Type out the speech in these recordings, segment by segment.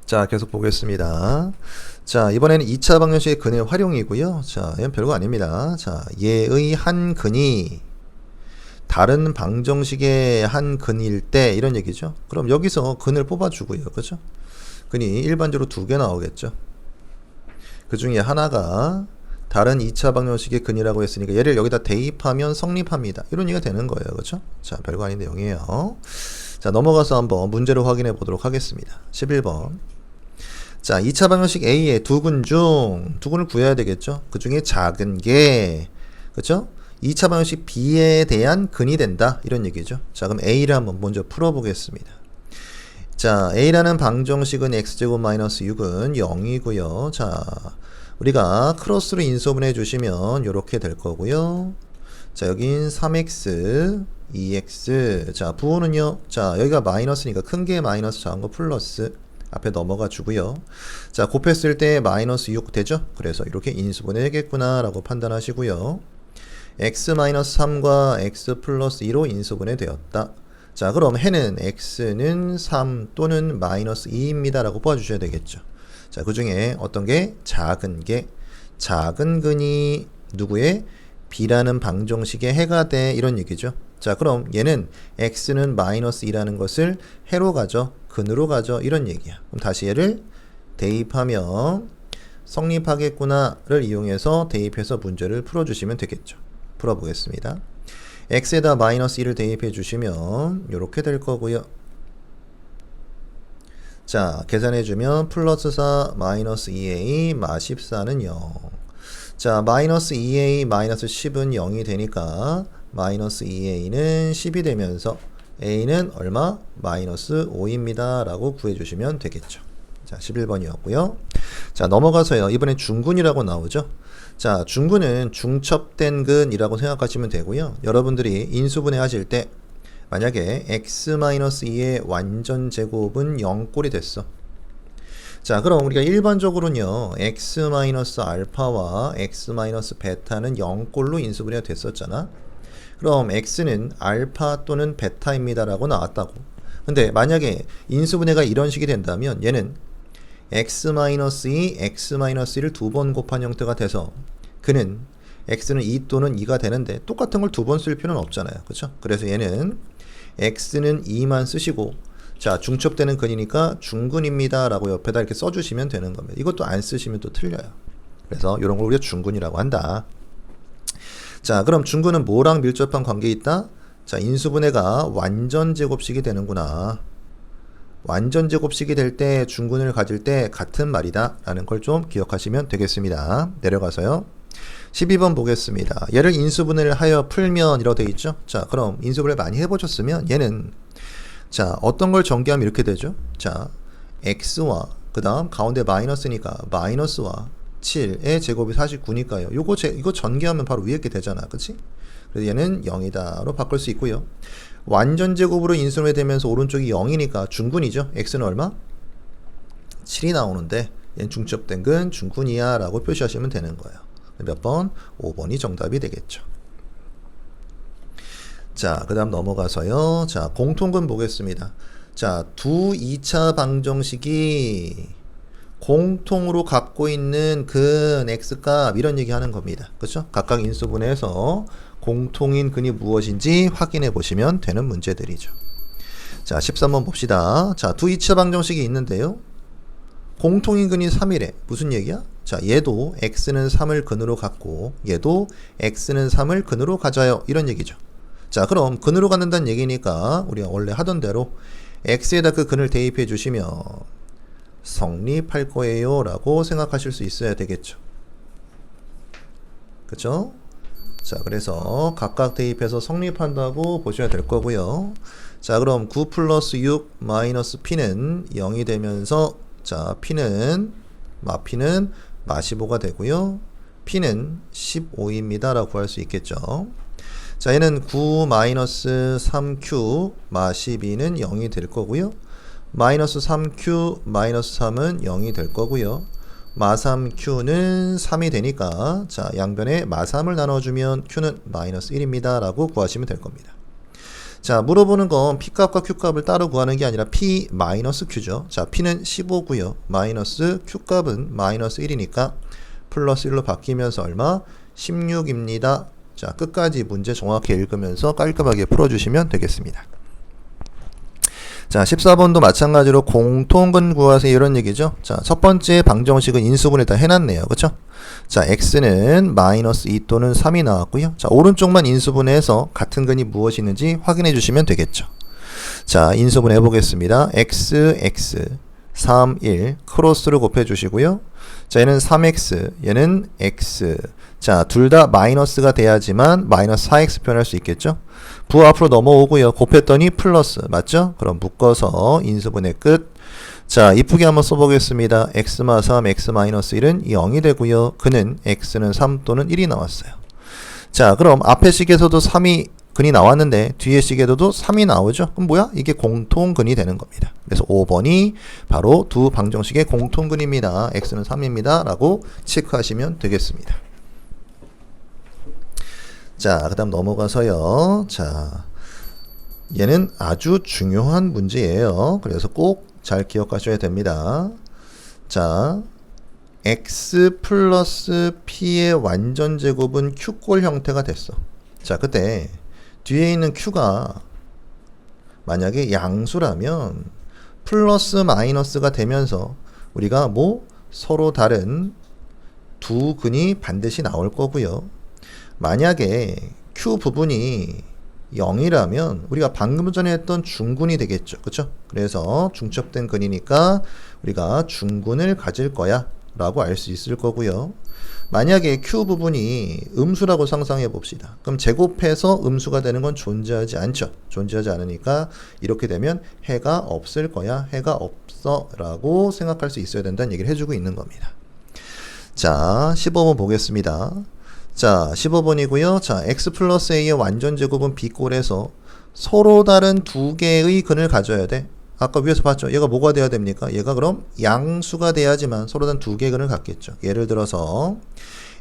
자, 계속 보겠습니다. 자, 이번에는 2차 방정식의 근의 활용이고요. 자, 이건 별거 아닙니다. 자, 얘의 한 근이 다른 방정식의 한 근일 때 이런 얘기죠. 그럼 여기서 근을 뽑아주고요. 그죠? 근이 일반적으로 두 개 나오겠죠. 그 중에 하나가 다른 2차 방정식의 근이라고 했으니까 얘를 여기다 대입하면 성립합니다. 이런 얘기가 되는 거예요. 그렇죠? 자, 별거 아닌 내용이에요. 자, 넘어가서 한번 문제를 확인해 보도록 하겠습니다. 11번. 자, 2차 방정식 A의 두 근 중 두 근을 구해야 되겠죠. 그 중에 작은 게 그렇죠? 2차 방정식 B에 대한 근이 된다. 이런 얘기죠. 자, 그럼 A를 한번 먼저 풀어보겠습니다. 자, A라는 방정식은 x제곱 마이너스 6은 0이고요. 자, 우리가 크로스로 인수분해 주시면 이렇게 될 거고요. 자, 여긴 3x, 2x. 자, 부호는요. 자, 여기가 마이너스니까 큰 게 마이너스, 작은 거 플러스. 앞에 넘어가 주고요. 자, 곱했을 때 마이너스 6 되죠? 그래서 이렇게 인수분해겠구나 라고 판단하시고요. x-3과 x 플러스 2로 인수분해 되었다. 자, 그럼 해는 x는 3 또는 마이너스 2입니다 라고 뽑아주셔야 되겠죠. 자, 그 중에 어떤 게 작은 근이 누구의 b라는 방정식의 해가 돼 이런 얘기죠. 자, 그럼 얘는 x는 마이너스 2라는 것을 해로 가죠. 근으로 가죠. 이런 얘기야. 그럼 다시 얘를 대입하면 성립하겠구나를 이용해서 대입해서 문제를 풀어주시면 되겠죠. 풀어보겠습니다. x에다 마이너스 2를 대입해 주시면 이렇게 될 거고요. 자, 계산해주면 플러스 4 마이너스 2a 마 14는 0. 자, 마이너스 2a 마이너스 10은 0이 되니까 마이너스 2a는 10이 되면서 a는 얼마? 마이너스 5입니다 라고 구해주시면 되겠죠. 자, 11번이었고요. 자, 넘어가서요. 이번엔 중근이라고 나오죠. 자, 중근은 중첩된 근이라고 생각하시면 되고요. 여러분들이 인수분해 하실 때 만약에 x-2의 완전 제곱은 0꼴이 됐어. 자, 그럼 우리가 일반적으로는요. x-알파와 x-베타는 0꼴로 인수분해가 됐었잖아. 그럼 x는 알파 또는 베타입니다 라고 나왔다고. 근데 만약에 인수분해가 이런 식이 된다면 얘는 x-2, x-1을 두 번 곱한 형태가 돼서 그는 x는 2 또는 2가 되는데 똑같은 걸 두 번 쓸 필요는 없잖아요. 그렇죠? 그래서 얘는 x는 2만 쓰시고 자, 중첩되는 근이니까 중근입니다 라고 옆에다 이렇게 써주시면 되는 겁니다. 이것도 안 쓰시면 또 틀려요. 그래서 이런 걸 우리가 중근이라고 한다. 자, 그럼 중근은 뭐랑 밀접한 관계에 있다? 자, 인수분해가 완전 제곱식이 되는구나. 완전 제곱식이 될 때 중근을 가질 때 같은 말이다 라는 걸 좀 기억하시면 되겠습니다. 내려가서요. 12번 보겠습니다. 얘를 인수분해를 하여 풀면 이라고 되어 있죠. 자, 그럼 인수분해를 많이 해보셨으면 얘는 자, 어떤 걸 전개하면 이렇게 되죠. 자, x와 그 다음 가운데 마이너스니까 마이너스와 7의 제곱이 49니까요. 이거 전개하면 바로 위에 게 되잖아. 그치? 그래서 얘는 0이다로 바꿀 수 있고요. 완전 제곱으로 인수분해 되면서 오른쪽이 0이니까 중근이죠. x는 얼마? 7이 나오는데 얘는 중첩된 근 중근이야 라고 표시하시면 되는 거예요. 몇 번? 5번이 정답이 되겠죠. 자, 그 다음 넘어가서요. 자, 공통근 보겠습니다. 자, 두 2차 방정식이 공통으로 갖고 있는 근 x값 이런 얘기 하는 겁니다. 그렇죠? 각각 인수분해해서 공통인 근이 무엇인지 확인해 보시면 되는 문제들이죠. 자, 13번 봅시다. 자, 두 2차 방정식이 있는데요. 공통인 근이 3이래. 무슨 얘기야? 자, 얘도 x는 3을 근으로 갖고 얘도 x는 3을 근으로 가져요. 이런 얘기죠. 자, 그럼 근으로 갖는다는 얘기니까 우리가 원래 하던 대로 x에다 그 근을 대입해 주시면 성립할 거예요 라고 생각하실 수 있어야 되겠죠. 그쵸? 자, 그래서 각각 대입해서 성립한다고 보셔야 될 거고요. 자, 그럼 9 플러스 6 마이너스 p는 0이 되면서 자, p는 마 15가 되고요. p는 15입니다 라고 구할 수 있겠죠. 자, 얘는 9 마이너스 3q 마 12는 0이 될 거고요. 마이너스 3q 마이너스 3은 0이 될 거고요. 마 3q는 3이 되니까 자, 양변에 마 3을 나눠주면 q는 마이너스 1입니다 라고 구하시면 될 겁니다. 자, 물어보는 건 P값과 Q값을 따로 구하는 게 아니라 P 마이너스 Q죠. 자, P는 15고요. 마이너스 Q값은 마이너스 1이니까 플러스 1로 바뀌면서 얼마? 16입니다. 자, 끝까지 문제 정확히 읽으면서 깔끔하게 풀어주시면 되겠습니다. 자, 14번도 마찬가지로 공통근 구하세요 이런 얘기죠. 자, 첫 번째 방정식은 인수분해 다 해놨네요. 그쵸? 자, x는 마이너스 2 또는 3이 나왔고요. 자, 오른쪽만 인수분해해서 같은 근이 무엇이 있는지 확인해 주시면 되겠죠. 자, 인수분해 해보겠습니다. x, x, 3, 1 크로스를 곱해 주시고요. 자, 얘는 3x, 얘는 x. 자, 둘 다 마이너스가 돼야지만 마이너스 4x 표현할 수 있겠죠. 부 앞으로 넘어오고요. 곱했더니 플러스 맞죠? 그럼 묶어서 인수분해 끝. 자, 이쁘게 한번 써보겠습니다. x마 3, x-1은 0이 되고요. 그는 x는 3 또는 1이 나왔어요. 자, 그럼 앞에 식에서도 3이 근이 나왔는데 뒤에 식에서도 3이 나오죠. 그럼 뭐야? 이게 공통근이 되는 겁니다. 그래서 5번이 바로 두 방정식의 공통근입니다. x는 3입니다. 라고 체크하시면 되겠습니다. 자, 그 다음 넘어가서요. 자, 얘는 아주 중요한 문제예요. 그래서 꼭 잘 기억하셔야 됩니다. 자, x 플러스 p의 완전 제곱은 q꼴 형태가 됐어. 자, 그때 뒤에 있는 q가 만약에 양수라면 플러스 마이너스가 되면서 우리가 뭐 서로 다른 두 근이 반드시 나올 거고요. 만약에 q 부분이 0이라면 우리가 방금 전에 했던 중근이 되겠죠. 그렇죠? 그래서 중첩된 근이니까 우리가 중근을 가질 거야 라고 알 수 있을 거고요. 만약에 q 부분이 음수라고 상상해 봅시다. 그럼 제곱해서 음수가 되는 건 존재하지 않죠. 존재하지 않으니까 이렇게 되면 해가 없을 거야. 해가 없어 라고 생각할 수 있어야 된다는 얘기를 해주고 있는 겁니다. 자, 15번 보겠습니다. 자, 15번이고요. 자, x 플러스 a의 완전 제곱은 b꼴에서 서로 다른 두 개의 근을 가져야 돼. 아까 위에서 봤죠? 얘가 뭐가 돼야 됩니까? 얘가 그럼 양수가 돼야지만 서로 다른 두 개의 근을 갖겠죠. 예를 들어서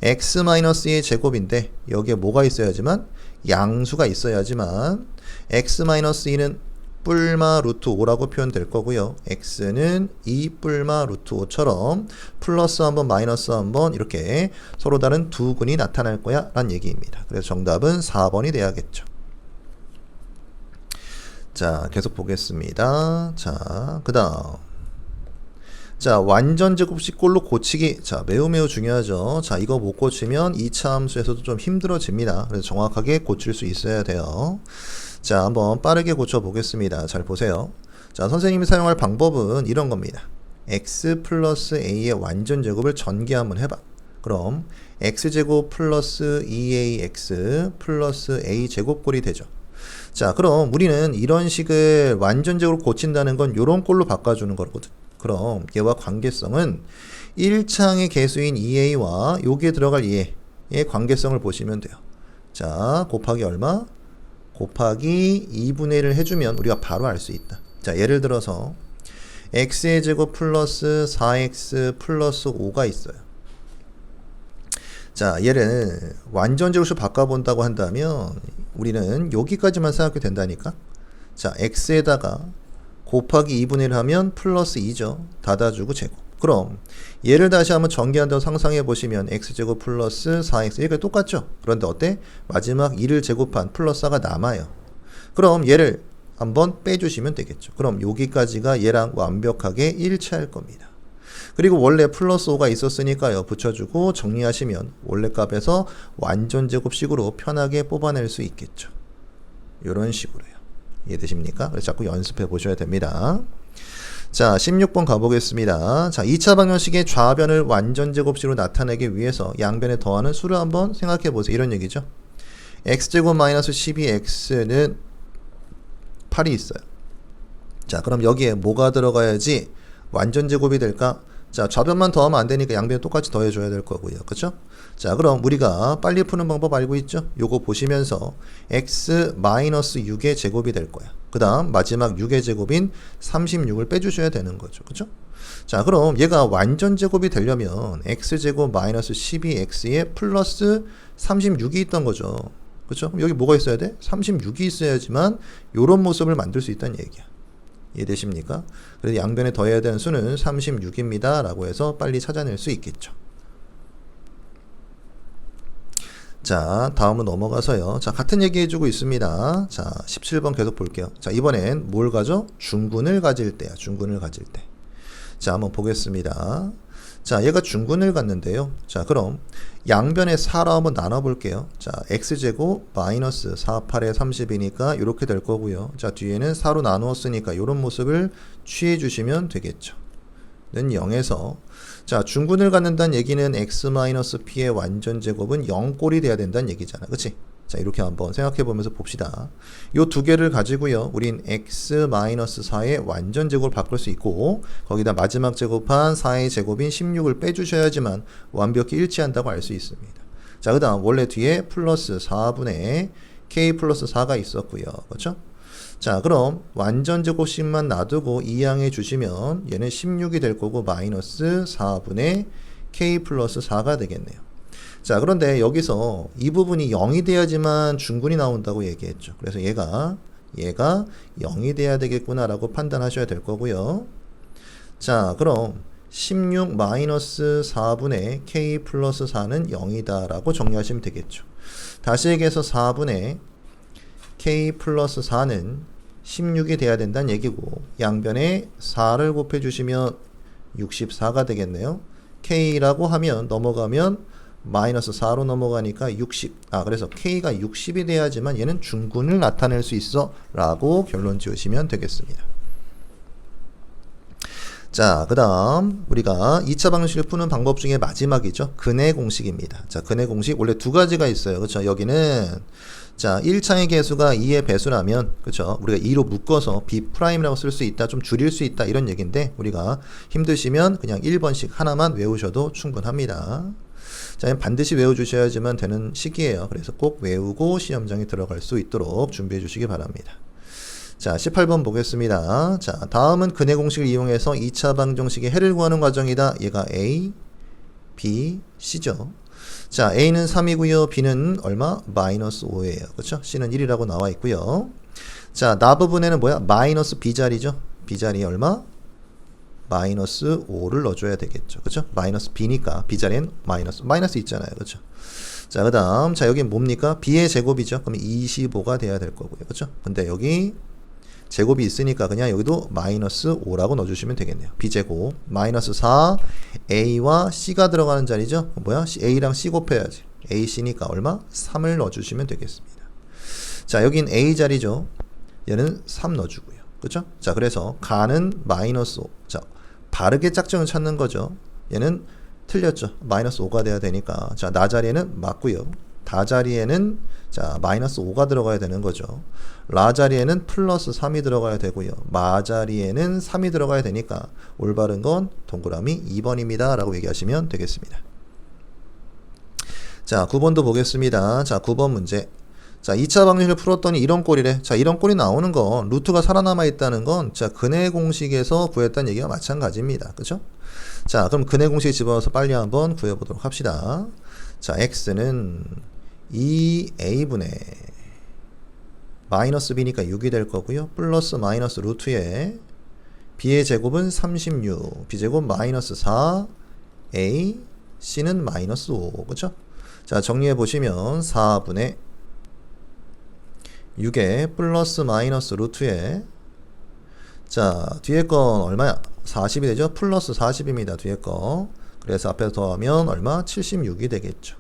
x-의 제곱인데 여기에 뭐가 있어야지만 양수가 있어야지만 x-2는 뿔마 루트 5라고 표현될 거고요. x는 2 뿔마 루트 5처럼 플러스 한번 마이너스 한번 이렇게 서로 다른 두 근이 나타날 거야 라는 얘기입니다. 그래서 정답은 4번이 돼야겠죠. 자, 계속 보겠습니다. 자, 그 다음 자, 완전 제곱식 꼴로 고치기. 자, 매우 중요하죠. 자, 이거 못 고치면 2차 함수에서도 좀 힘들어집니다. 그래서 정확하게 고칠 수 있어야 돼요. 자, 한번 빠르게 고쳐보겠습니다. 잘 보세요. 자, 선생님이 사용할 방법은 이런 겁니다. x 플러스 a의 완전 제곱을 전개 한번 해봐. 그럼 x제곱 플러스 2ax 플러스 a제곱꼴이 되죠. 자, 그럼 우리는 이런 식을 완전 제곱으로 고친다는 건 이런 꼴로 바꿔주는 거거든. 그럼 얘와 관계성은 1창의 개수인 2a와 여기에 들어갈 얘의 관계성을 보시면 돼요. 자, 곱하기 얼마? 곱하기 2분의 1을 해주면 우리가 바로 알 수 있다. 자, 예를 들어서 x의 제곱 플러스 4x 플러스 5가 있어요. 자, 얘를 완전 제곱으로 바꿔본다고 한다면 우리는 여기까지만 생각해도 된다니까. 자, x에다가 곱하기 2분의 1 하면 플러스 2죠. 닫아주고 제곱. 그럼 얘를 다시 한번 전개한다고 상상해 보시면 x제곱 플러스 4x 얘가 똑같죠? 그런데 어때? 마지막 2를 제곱한 플러스 4가 남아요. 그럼 얘를 한번 빼주시면 되겠죠. 그럼 여기까지가 얘랑 완벽하게 일치할 겁니다. 그리고 원래 플러스 5가 있었으니까요. 붙여주고 정리하시면 원래 값에서 완전 제곱식으로 편하게 뽑아낼 수 있겠죠. 이런 식으로요. 이해되십니까? 그래서 자꾸 연습해 보셔야 됩니다. 자, 16번 가보겠습니다. 자, 2차 방정식의 좌변을 완전 제곱식으로 나타내기 위해서 양변에 더하는 수를 한번 생각해 보세요. 이런 얘기죠. x제곱 마이너스 12x는 8이 있어요. 자, 그럼 여기에 뭐가 들어가야지 완전 제곱이 될까? 자, 좌변만 더하면 안 되니까 양변 똑같이 더해줘야 될 거고요. 그쵸? 자, 그럼 우리가 빨리 푸는 방법 알고 있죠? 요거 보시면서 x-6의 제곱이 될 거야. 그 다음 마지막 6의 제곱인 36을 빼주셔야 되는 거죠. 그쵸? 자, 그럼 얘가 완전 제곱이 되려면 x제곱 마이너스 12x에 플러스 36이 있던 거죠. 그렇죠? 그럼 여기 뭐가 있어야 돼? 36이 있어야지만 요런 모습을 만들 수 있다는 얘기야. 이해되십니까? 그래서 양변에 더해야 되는 수는 36입니다. 라고 해서 빨리 찾아낼 수 있겠죠. 자, 다음은 넘어가서요. 자, 같은 얘기 해주고 있습니다. 자, 17번 계속 볼게요. 자, 이번엔 뭘 가져? 중군을 가질 때야. 중군을 가질 때. 자, 한번 보겠습니다. 자, 얘가 중군을 갖는데요. 자, 그럼 양변의 4로 한번 나눠볼게요. 자, x제곱 마이너스 4, 8에 30이니까 이렇게 될 거고요. 자, 뒤에는 4로 나누었으니까 이런 모습을 취해 주시면 되겠죠. 는 0에서 자, 중군을 갖는다는 얘기는 x-p의 완전 제곱은 0꼴이 돼야 된다는 얘기잖아. 그치? 자, 이렇게 한번 생각해 보면서 봅시다. 요 두 개를 가지고요. 우린 x-4의 완전 제곱을 바꿀 수 있고 거기다 마지막 제곱한 4의 제곱인 16을 빼주셔야지만 완벽히 일치한다고 알 수 있습니다. 자, 그 다음 원래 뒤에 플러스 4분의 k 플러스 4가 있었고요. 그렇죠? 자, 그럼 완전 제곱식만 놔두고 이항해 주시면 얘는 16이 될 거고 마이너스 4분의 k 플러스 4가 되겠네요. 자, 그런데 여기서 이 부분이 0이 돼야지만 중군이 나온다고 얘기했죠. 그래서 얘가 0이 돼야 되겠구나 라고 판단하셔야 될 거고요. 자, 그럼 16 마이너스 4분의 k 플러스 4는 0이다 라고 정리하시면 되겠죠. 다시 얘기해서 4분의 k 플러스 4는 16이 돼야 된다는 얘기고 양변에 4를 곱해주시면 64가 되겠네요. k라고 하면 넘어가면 마이너스 4로 넘어가니까 60. 그래서 k가 60이 돼야지만 얘는 중군을 나타낼 수 있어 라고 결론 지으시면 되겠습니다. 자, 그 다음 우리가 2차 방식을 푸는 방법 중에 마지막이죠. 근해 공식입니다. 자, 근해 공식 원래 두 가지가 있어요. 그렇죠? 여기는 자, 1차의 개수가 2의 배수라면 그렇죠? 우리가 2로 묶어서 B'이라고 쓸 수 있다. 좀 줄일 수 있다. 이런 얘기인데 우리가 힘드시면 그냥 1번씩 하나만 외우셔도 충분합니다. 자, 반드시 외워주셔야지만 되는 식이에요. 그래서 꼭 외우고 시험장에 들어갈 수 있도록 준비해 주시기 바랍니다. 자, 18번 보겠습니다. 자, 다음은 근해 공식을 이용해서 2차 방정식의 해를 구하는 과정이다. 얘가 A, B, C죠. 자, A는 3이고요. B는 얼마? 마이너스 5예요. 그렇죠? C는 1이라고 나와 있고요. 자, 나 부분에는 뭐야? 마이너스 B자리죠. B자리에 얼마? 마이너스 5를 넣어줘야 되겠죠. 그렇죠? 마이너스 B니까 B자리엔 마이너스 있잖아요. 그렇죠? 자, 그 다음 자, 여기 뭡니까? B의 제곱이죠. 그럼 25가 돼야 될 거고요. 그렇죠? 근데 여기 제곱이 있으니까 그냥 여기도 마이너스 5라고 넣어주시면 되겠네요. B제곱 마이너스 4 A와 C가 들어가는 자리죠. 뭐야? A랑 C 곱해야지. AC니까 얼마? 3을 넣어주시면 되겠습니다. 자, 여긴 A 자리죠. 얘는 3 넣어주고요. 그렇죠? 자, 그래서 가는 마이너스 5. 자, 바르게 짝정을 찾는 거죠. 얘는 틀렸죠. 마이너스 5가 돼야 되니까. 자, 나 자리에는 맞고요. 다 자리에는 자, 마이너스 5가 들어가야 되는 거죠. 라 자리에는 플러스 3이 들어가야 되고요. 마 자리에는 3이 들어가야 되니까 올바른 건 동그라미 2번입니다. 라고 얘기하시면 되겠습니다. 자, 9번도 보겠습니다. 자, 9번 문제. 자, 2차 방정식을 풀었더니 이런 꼴이래. 자, 이런 꼴이 나오는 건 루트가 살아남아 있다는 건 자, 근해 공식에서 구했다는 얘기가 마찬가지입니다. 그죠? 자, 그럼 근해 공식 집어넣어서 빨리 한번 구해보도록 합시다. 자, x는 2a분의 마이너스 b니까 6이 될 거고요. 플러스 마이너스 루트에 b의 제곱은 36, b제곱 마이너스 4, a, c는 마이너스 5. 그쵸? 자, 정리해 보시면 4분의 6에 플러스 마이너스 루트에 자, 뒤에 건 얼마야? 40이 되죠? 플러스 40입니다. 뒤에 거. 그래서 앞에서 더하면 얼마? 76이 되겠죠.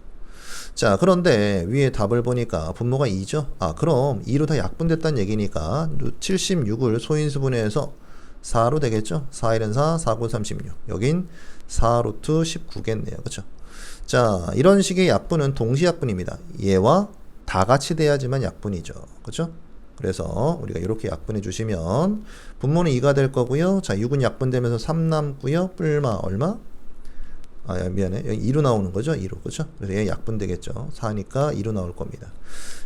자, 그런데 위에 답을 보니까 분모가 2죠? 그럼 2로 다 약분됐다는 얘기니까 76을 소인수분해해서 4로 되겠죠? 4, 1은 4, 4, 9, 36. 여긴 4 루트 19겠네요. 그쵸? 자, 이런 식의 약분은 동시약분입니다. 얘와 다 같이 돼야지만 약분이죠. 그쵸? 그래서 우리가 이렇게 약분해 주시면 분모는 2가 될 거고요. 자, 6은 약분되면서 3 남고요. 뿔마 얼마? 미안해. 여기 2로 나오는 거죠. 2로. 그렇죠? 그래서 얘 약분되겠죠. 4니까 2로 나올 겁니다.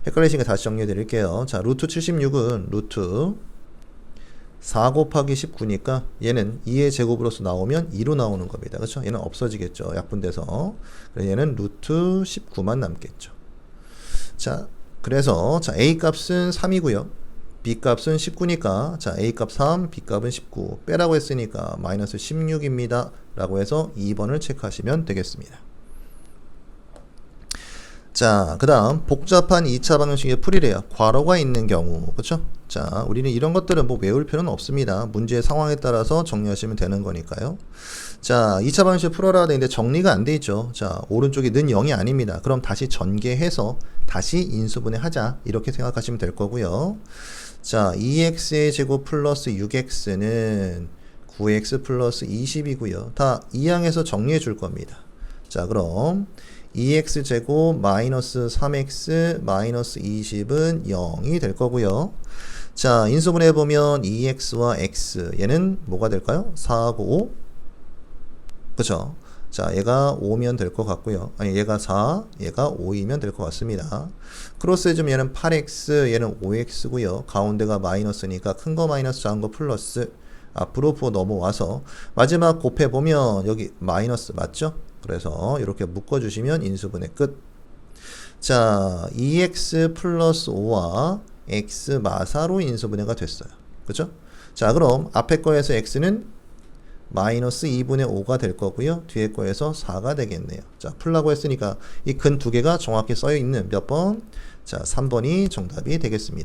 헷갈리시니까 다시 정리해 드릴게요. 자, 루트 76은 루트 4 곱하기 19니까 얘는 2의 제곱으로서 나오면 2로 나오는 겁니다. 그렇죠? 얘는 없어지겠죠. 약분돼서. 그래서 얘는 루트 19만 남겠죠. 자, 그래서 자 A 값은 3이고요. B 값은 19니까 자 A 값 3, B 값은 19 빼라고 했으니까 마이너스 16입니다. 라고 해서 2번을 체크하시면 되겠습니다. 자, 그 다음 복잡한 2차 방정식의 풀이래요. 괄호가 있는 경우, 그쵸? 자, 우리는 이런 것들은 뭐 외울 필요는 없습니다. 문제의 상황에 따라서 정리하시면 되는 거니까요. 자, 2차 방정식 풀어라 되는데 정리가 안 돼 있죠. 자, 오른쪽이 는 0이 아닙니다. 그럼 다시 전개해서 다시 인수분해 하자. 이렇게 생각하시면 될 거고요. 자, 2x의 제곱 플러스 6x는 9x 플러스 20이고요. 다 이항에서 정리해 줄 겁니다. 자, 그럼 2x제곱 마이너스 3x 마이너스 20은 0이 될 거고요. 자, 인수분해 보면 2x와 x 얘는 뭐가 될까요? 4하고 5 그쵸? 자, 얘가 5면 될 것 같고요. 아니, 얘가 4, 얘가 5이면 될 것 같습니다. 크로스 해주면 얘는 8x, 얘는 5x고요. 가운데가 마이너스니까 큰 거 마이너스 작은 거 플러스. 앞으로 부어 넘어와서 마지막 곱해보면 여기 마이너스 맞죠? 그래서 이렇게 묶어주시면 인수분해 끝. 자, 2x 플러스 5와 x 마사로 인수분해가 됐어요. 그죠? 자, 그럼 앞에 거에서 x는 마이너스 2분의 5가 될 거고요. 뒤에 거에서 4가 되겠네요. 자, 풀라고 했으니까 이 근 두 개가 정확히 써있는 몇 번? 자, 3번이 정답이 되겠습니다.